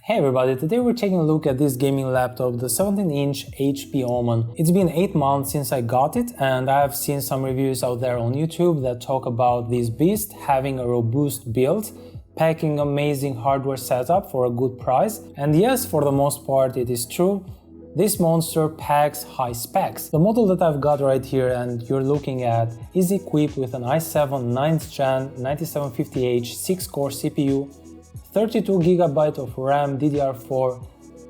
Hey everybody, today we're taking a look at this gaming laptop, the 17-inch HP OMEN. It's been 8 months since I got it, and I've seen some reviews out there on YouTube that talk about this beast having a robust build, packing amazing hardware setup for a good price. And yes, for the most part it is true. This monster packs high specs. The model that I've got right here and you're looking at is equipped with an i7 9th Gen 9750H 6-core CPU, 32GB of RAM DDR4,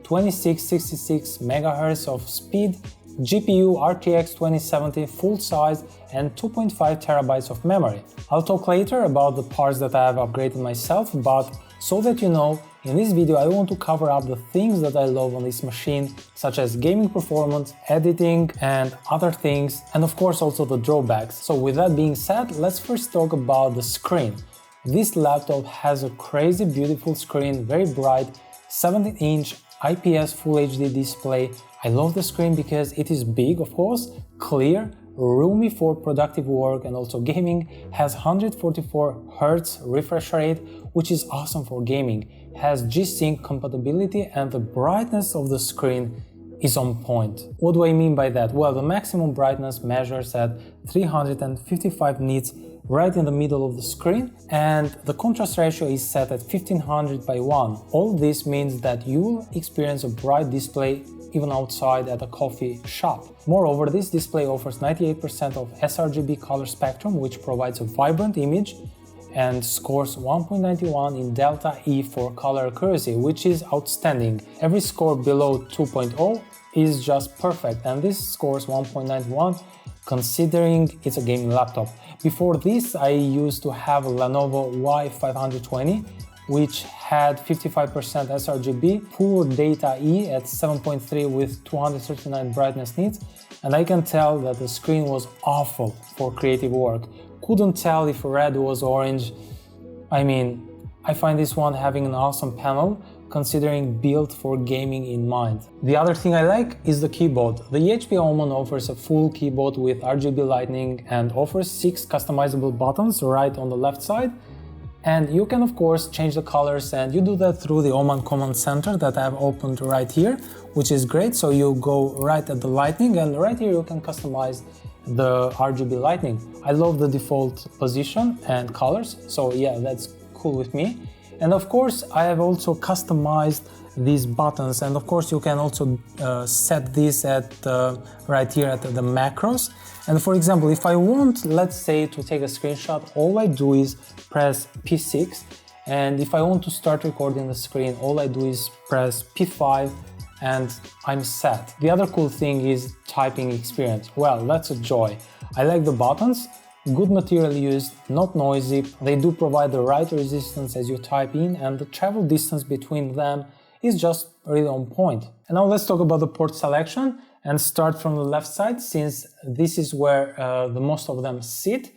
2666 MHz of speed, GPU RTX 2070 full size, and 2.5 TB of memory. I'll talk later about the parts that I have upgraded myself, but so that you know, in this video I want to cover up the things that I love on this machine, such as gaming performance, editing, and other things, and of course also the drawbacks. So with that being said, let's first talk about the screen. This laptop has a crazy beautiful screen, very bright, 17-inch IPS Full HD display. I love the screen because it is big, of course, clear, roomy for productive work and also gaming, has 144 Hz refresh rate, which is awesome for gaming, has G-Sync compatibility, and the brightness of the screen is on point. What do I mean by that? Well, the maximum brightness measures at 355 nits right in the middle of the screen, and the contrast ratio is set at 1500 by 1. All this means that you will experience a bright display even outside at a coffee shop. Moreover, this display offers 98% of sRGB color spectrum, which provides a vibrant image, and scores 1.91 in Delta E for color accuracy, which is outstanding. Every score below 2.0 is just perfect, and this scores 1.91 considering it's a gaming laptop. Before this, I used to have a Lenovo Y520, which had 55% sRGB, poor Data E at 7.3 with 239 brightness nits, and I can tell that the screen was awful for creative work. Couldn't tell if red was orange. I find this one having an awesome panel, considering built for gaming in mind. The other thing I like is the keyboard. The HP OMEN offers a full keyboard with RGB lighting and offers 6 customizable buttons right on the left side. And you can of course change the colors, and you do that through the OMEN Command Center that I have opened right here, which is great. So you go right at the lighting, and right here you can customize the RGB lighting. I love the default position and colors, so yeah, that's cool with me. And of course I have also customized these buttons, and of course you can also set this at right here at the macros. And for example, if I want, let's say, to take a screenshot, all I do is press P6, and if I want to start recording the screen, all I do is press P5 and I'm set. The other cool thing is typing experience. Well, that's a joy. I like the buttons, good material used, not noisy, they do provide the right resistance as you type in, and the travel distance between them is just really on point. And now let's talk about the port selection and start from the left side, since this is where the most of them sit.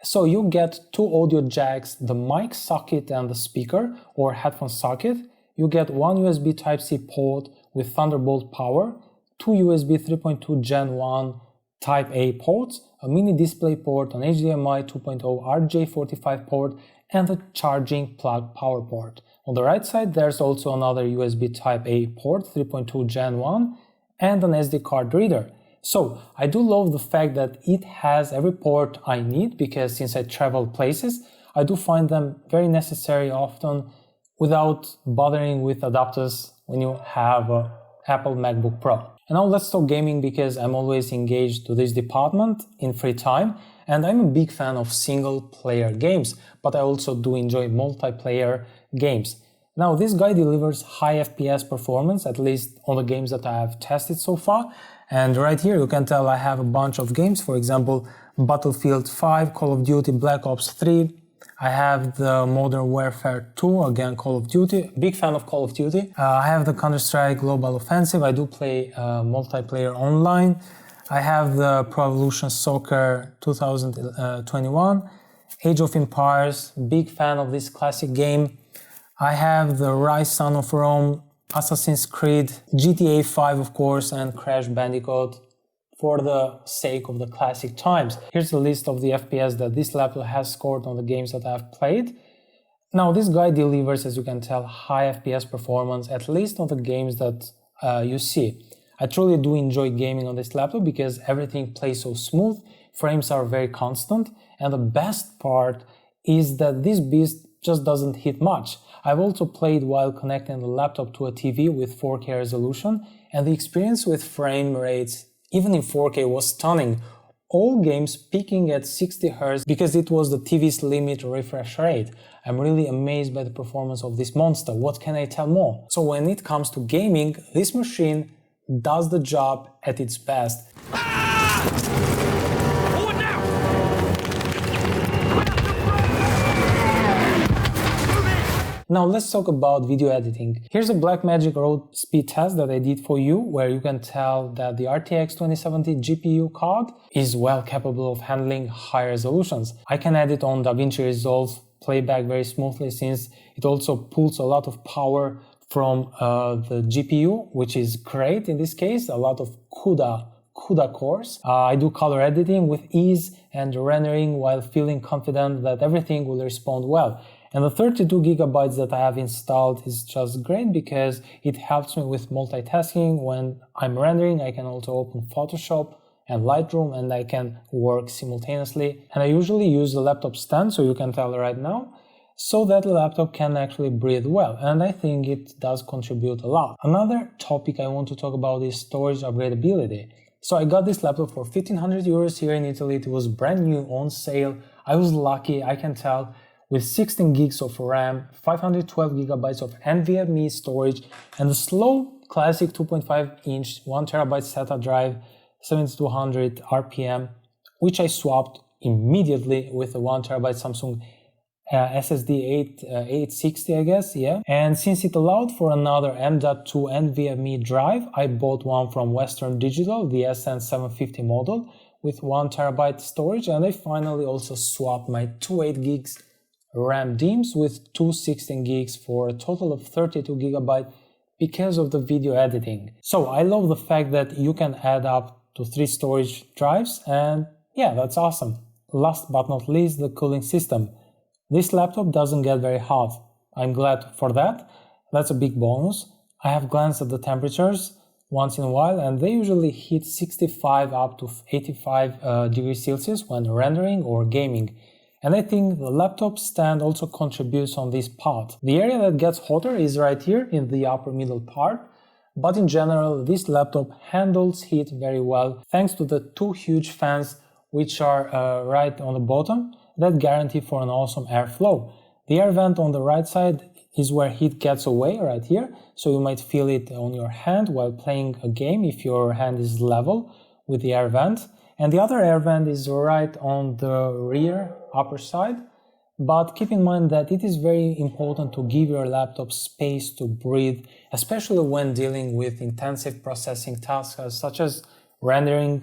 So you get 2 audio jacks, the mic socket and the speaker or headphone socket. You get 1 USB Type-C port with Thunderbolt power, 2 USB 3.2 Gen 1 Type A ports, a mini display port, an HDMI 2.0 RJ45 port, and a charging plug power port. On the right side, there's also another USB Type A port, 3.2 Gen 1, and an SD card reader. So I do love the fact that it has every port I need, because since I travel places, I do find them very necessary often without bothering with adapters when you have an Apple MacBook Pro. And now let's talk gaming, because I'm always engaged to this department in free time, and I'm a big fan of single-player games, but I also do enjoy multiplayer games. Now this guy delivers high FPS performance, at least on the games that I have tested so far, and right here you can tell I have a bunch of games. For example, Battlefield 5, Call of Duty, Black Ops 3, I have the Modern Warfare 2, again Call of Duty, big fan of Call of Duty. I have the Counter-Strike Global Offensive, I do play multiplayer online. I have the Pro Evolution Soccer 2021, Age of Empires, big fan of this classic game. I have the Rise Son of Rome, Assassin's Creed, GTA 5 of course, and Crash Bandicoot, for the sake of the classic times. Here's a list of the FPS that this laptop has scored on the games that I've played. Now this guy delivers, as you can tell, high FPS performance, at least on the games that you see. I truly do enjoy gaming on this laptop because everything plays so smooth, frames are very constant, and the best part is that this beast just doesn't hit much. I've also played while connecting the laptop to a TV with 4K resolution, and the experience with frame rates, even in 4K, was stunning. All games peaking at 60 Hz because it was the TV's limit refresh rate. I'm really amazed by the performance of this monster. What can I tell more? So when it comes to gaming, this machine does the job at its best. Now let's talk about video editing. Here's a Blackmagic Road speed test that I did for you, where you can tell that the RTX 2070 GPU card is well capable of handling high resolutions. I can edit on DaVinci Resolve playback very smoothly since it also pulls a lot of power from the GPU, which is great in this case, a lot of CUDA cores. I do color editing with ease and rendering while feeling confident that everything will respond well. And the 32 gigabytes that I have installed is just great because it helps me with multitasking. When I'm rendering, I can also open Photoshop and Lightroom and I can work simultaneously. And I usually use the laptop stand, so you can tell right now, so that the laptop can actually breathe well. And I think it does contribute a lot. Another topic I want to talk about is storage upgradability. So I got this laptop for 1500 euros here in Italy. It was brand new on sale. I was lucky, I can tell, with 16 gigs of RAM, 512 gigabytes of NVMe storage, and the slow classic 2.5-inch 1 terabyte SATA drive, 7200 RPM, which I swapped immediately with a 1 terabyte Samsung SSD 860, I guess, yeah. And since it allowed for another M.2 NVMe drive, I bought one from Western Digital, the SN750 model, with 1 terabyte storage, and I finally also swapped my 2 8 gigs RAM DIMMs with 2 16 gigs for a total of 32 gigabyte because of the video editing. So I love the fact that you can add up to 3 storage drives, and yeah, that's awesome. Last but not least, the cooling system. This laptop doesn't get very hot. I'm glad for that. That's a big bonus. I have glanced at the temperatures once in a while, and they usually hit 65 up to 85 degrees Celsius when rendering or gaming. And I think the laptop stand also contributes on this part. The area that gets hotter is right here in the upper middle part, but in general this laptop handles heat very well thanks to the 2 huge fans which are right on the bottom that guarantee for an awesome airflow. The air vent on the right side is where heat gets away, right here, so you might feel it on your hand while playing a game if your hand is level with the air vent. And the other air vent is right on the rear upper side, but keep in mind that it is very important to give your laptop space to breathe, especially when dealing with intensive processing tasks such as rendering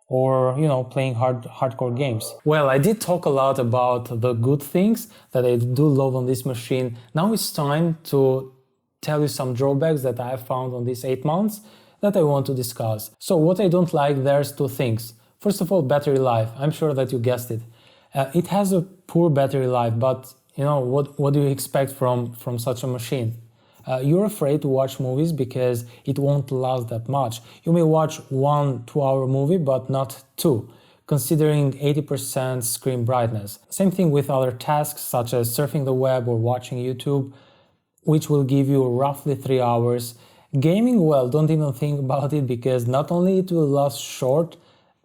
or, playing hardcore games. Well, I did talk a lot about the good things that I do love on this machine. Now it's time to tell you some drawbacks that I have found on these 8 months that I want to discuss. So what I don't like, there's 2 things. First of all, battery life. I'm sure that you guessed it. It has a poor battery life, but what do you expect from such a machine? You're afraid to watch movies because it won't last that much. You may watch 1 2-hour movie, but not 2, considering 80% screen brightness. Same thing with other tasks such as surfing the web or watching YouTube, which will give you roughly 3 hours. Gaming, well, don't even think about it because not only it will last short,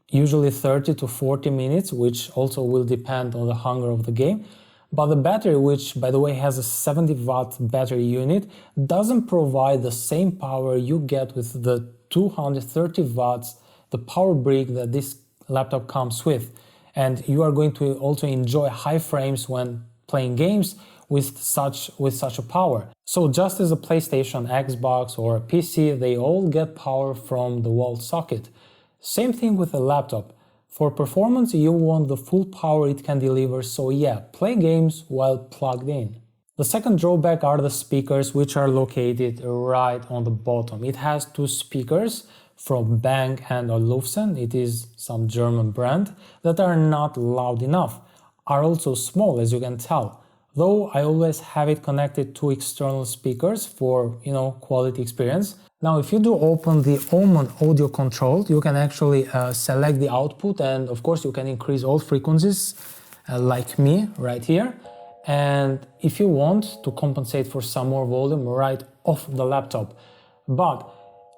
usually 30 to 40 minutes, which also will depend on the hunger of the game. But the battery, which by the way has a 70-watt battery unit, doesn't provide the same power you get with the 230 watts, the power brick that this laptop comes with. And you are going to also enjoy high frames when playing games with such a power. So just as a PlayStation, Xbox or a PC, they all get power from the wall socket. Same thing with a laptop. For performance, you want the full power it can deliver, so yeah, play games while plugged in. The second drawback are the speakers, which are located right on the bottom. It has 2 speakers from Bang and Olufsen, it is some German brand, that are not loud enough, are also small as you can tell. though I always have it connected to external speakers for, quality experience. Now, if you do open the OMEN audio control, you can actually select the output, and of course you can increase all frequencies like me right here. And if you want to compensate for some more volume right off the laptop. But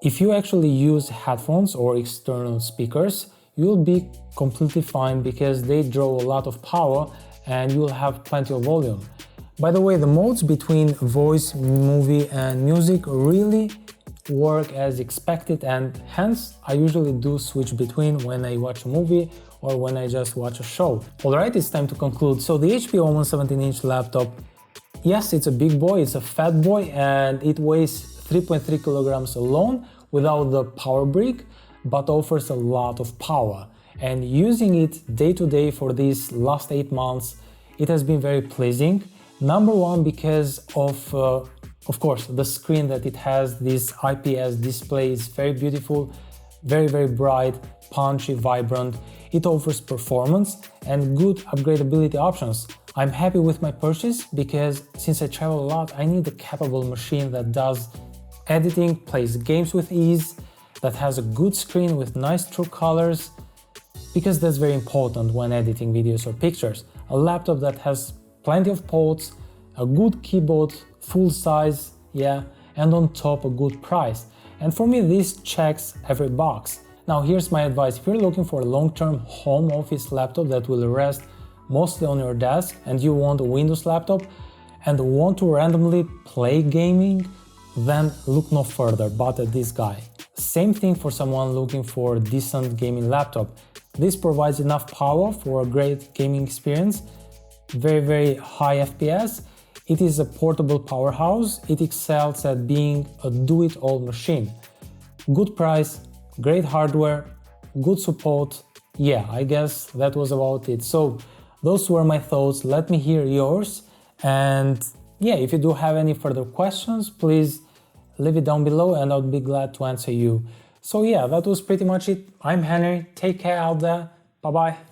if you actually use headphones or external speakers, you'll be completely fine because they draw a lot of power and you'll have plenty of volume. By the way, the modes between voice, movie and music really work as expected, and hence I usually do switch between when I watch a movie or when I just watch a show. Alright, it's time to conclude. So the HP OMEN 17-inch laptop, yes, it's a big boy, it's a fat boy, and it weighs 3.3 kilograms alone without the power brick, but offers a lot of power. And using it day to day for these last 8 months, it has been very pleasing. Number one, because of course, the screen that it has, this IPS display is very beautiful, very bright, punchy, vibrant. It offers performance and good upgradability options. I'm happy with my purchase because since I travel a lot, I need a capable machine that does editing, plays games with ease, that has a good screen with nice true colors, because that's very important when editing videos or pictures. A laptop that has plenty of ports, a good keyboard, full size, and on top a good price. And for me, this checks every box. Now here's my advice: if you're looking for a long-term home office laptop that will rest mostly on your desk, and you want a Windows laptop and want to randomly play gaming, then look no further but at this guy. Same thing for someone looking for a decent gaming laptop. This provides enough power for a great gaming experience, very high FPS. It is a portable powerhouse. It excels at being a do-it-all machine. Good price, great hardware, good support. I guess that was about it. So those were my thoughts. Let me hear yours. And if you do have any further questions, please leave it down below and I'll be glad to answer you. So that was pretty much it. I'm Henry. Take care out there. Bye-bye.